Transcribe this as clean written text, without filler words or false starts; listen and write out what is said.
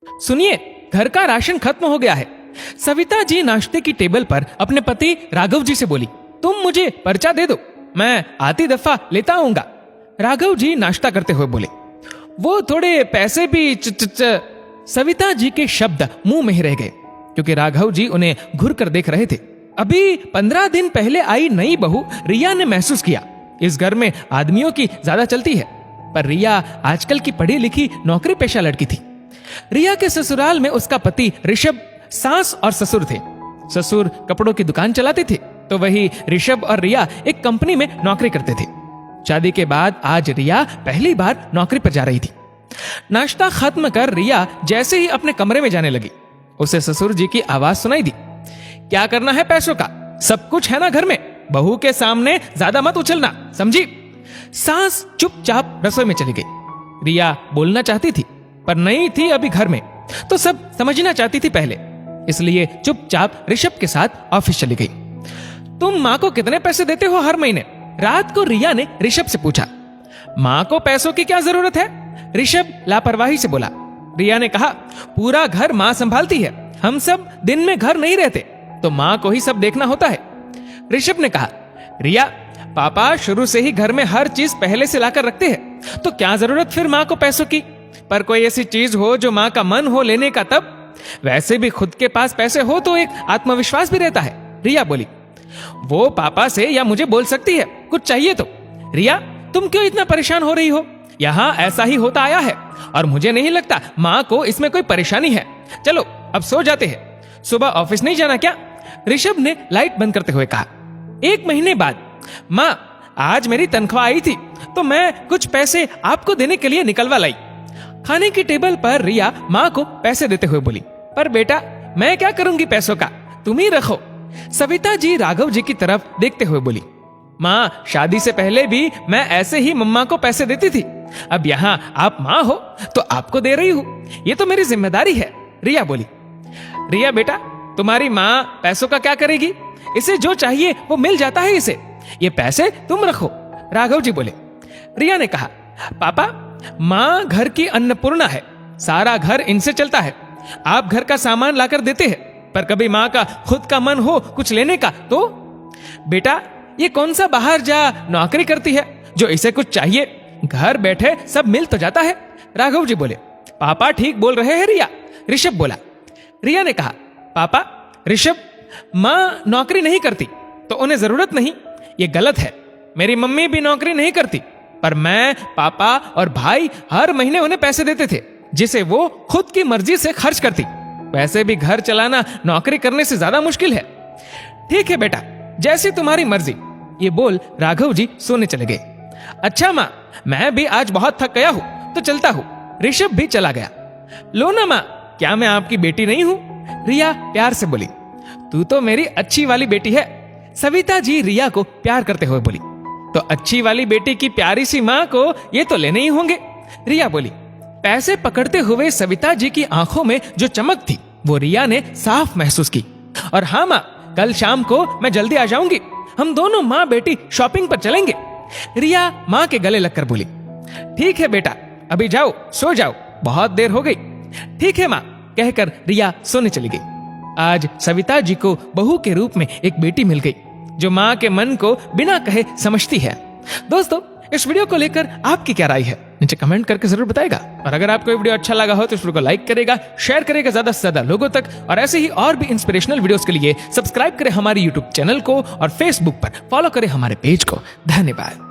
सुनिए, घर का राशन खत्म हो गया है। सविता जी नाश्ते की टेबल पर अपने पति राघव जी से बोली, तुम मुझे पर्चा दे दो, मैं आती दफा लेता आऊंगा। राघव जी नाश्ता करते हुए बोले, वो थोड़े पैसे भी सविता जी के शब्द मुंह में ही रह गए, क्योंकि राघव जी उन्हें घुर कर देख रहे थे। अभी 15 दिन पहले आई नई बहू रिया ने महसूस किया, इस घर में आदमियों की ज्यादा चलती है, पर रिया आजकल की पढ़ी लिखी नौकरी पेशा लड़की थी। रिया के ससुराल में उसका पति ऋषभ सास और ससुर थे। ससुर कपड़ों की दुकान चलाते थे, तो वही ऋषभ और रिया एक कंपनी में नौकरी करते थे। शादी के बाद आज रिया पहली बार नौकरी पर जा रही थी। नाश्ता खत्म कर रिया जैसे ही अपने कमरे में जाने लगी, उसे ससुर जी की आवाज सुनाई दी, क्या करना है पैसों का, सब कुछ है ना घर में, बहू के सामने ज्यादा मत उछलना, समझी। सास चुपचाप रसोई में चली गई। रिया बोलना चाहती थी, पर नहीं थी अभी घर में, तो सब समझना चाहती थी पहले, इसलिए चुपचाप ऋषभ के साथ ऑफिस चली गई। तुम माँ को कितने पैसे देते हो हर महीने? रात को रिया ने ऋषभ से पूछा। माँ को पैसों की क्या जरूरत है? ऋषभ लापरवाही से बोला। रिया ने कहा, पूरा घर माँ संभालती है, हम सब दिन में घर नहीं रहते, तो माँ को ही सब देखना होता है। ऋषभ ने कहा, रिया, पापा शुरू से ही घर में हर चीज पहले से लाकर रखते हैं, तो क्या जरूरत फिर माँ को पैसों की? पर कोई ऐसी चीज हो जो माँ का मन हो लेने का, तब वैसे भी खुद के पास पैसे हो तो एक आत्मविश्वास भी रहता है। रिया बोली, वो पापा से या मुझे बोल सकती है, कुछ चाहिए तो। रिया, तुम क्यों इतना परेशान हो रही हो? यहाँ ऐसा ही होता आया है और मुझे नहीं लगता माँ को इसमें कोई परेशानी है। चलो अब सो जाते हैं, सुबह ऑफिस नहीं जाना क्या? ऋषभ ने लाइट बंद करते हुए कहा। 1 महीने बाद, माँ आज मेरी तनख्वाह आई थी, तो मैं कुछ पैसे आपको देने के लिए निकलवा लाई। खाने की टेबल पर रिया माँ को पैसे देते हुए बोली, पर बेटा मैं क्या करूंगी पैसों का, तुम ही रखो। सविता जी राघव जी की तरफ देखते हुए बोली, माँ शादी से पहले भी मैं ऐसे ही मम्मा को पैसे देती थी, अब यहाँ आप माँ हो तो आपको दे रही हूँ, ये तो मेरी जिम्मेदारी है। रिया बोली, रिया बेटा, तुम्हारी माँ पैसों का क्या करेगी, इसे जो चाहिए वो मिल जाता है इसे, ये पैसे तुम रखो। राघव जी बोले। रिया ने कहा, पापा माँ घर की अन्नपूर्णा है, सारा घर इनसे चलता है, आप घर का सामान लाकर देते हैं, पर कभी माँ का खुद का मन हो कुछ लेने का तो? बेटा ये कौन सा बाहर जा नौकरी करती है जो इसे कुछ चाहिए, घर बैठे सब मिल तो जाता है। राघव जी बोले, पापा ठीक बोल रहे हैं रिया। ऋषभ बोला। रिया ने कहा, पापा ऋषभ, माँ नौकरी नहीं करती तो उन्हें जरूरत नहीं, ये गलत है। मेरी मम्मी भी नौकरी नहीं करती, पर मैं, पापा और भाई हर महीने उन्हें पैसे देते थे, जिसे वो खुद की मर्जी से खर्च करती। वैसे भी घर चलाना नौकरी करने से ज्यादा मुश्किल है। ठीक है बेटा, जैसी तुम्हारी मर्जी। ये बोल राघव जी सोने चले गए। अच्छा माँ, मैं भी आज बहुत थक गया हूँ तो चलता हूँ। ऋषभ भी चला गया। लो ना माँ, क्या मैं आपकी बेटी नहीं हूँ? रिया प्यार से बोली। तू तो मेरी अच्छी वाली बेटी है। सविता जी रिया को प्यार करते हुए बोली। तो अच्छी वाली बेटी की प्यारी सी माँ को ये तो लेने ही होंगे। रिया बोली। पैसे पकड़ते हुए सविता जी की आंखों में जो चमक थी वो रिया ने साफ महसूस की। और हाँ माँ, कल शाम को मैं जल्दी आ जाऊंगी, हम दोनों माँ बेटी शॉपिंग पर चलेंगे। रिया माँ के गले लगकर बोली। ठीक है बेटा, अभी जाओ, सो जाओ, बहुत देर हो गई। ठीक है माँ, कहकर रिया सोने चली गई। आज सविता जी को बहू के रूप में एक बेटी मिल गई जो माँ के मन को बिना कहे समझती है। दोस्तों, इस वीडियो को लेकर आपकी क्या राय है नीचे कमेंट करके जरूर बताएगा। और अगर आपको ये वीडियो अच्छा लगा हो तो इस वीडियो को लाइक करेगा, शेयर करेगा ज्यादा से ज्यादा लोगों तक। और ऐसे ही और भी इंस्पिरेशनल वीडियोस के लिए सब्सक्राइब करें हमारे यूट्यूब चैनल को और फेसबुक पर फॉलो करें हमारे पेज को। धन्यवाद।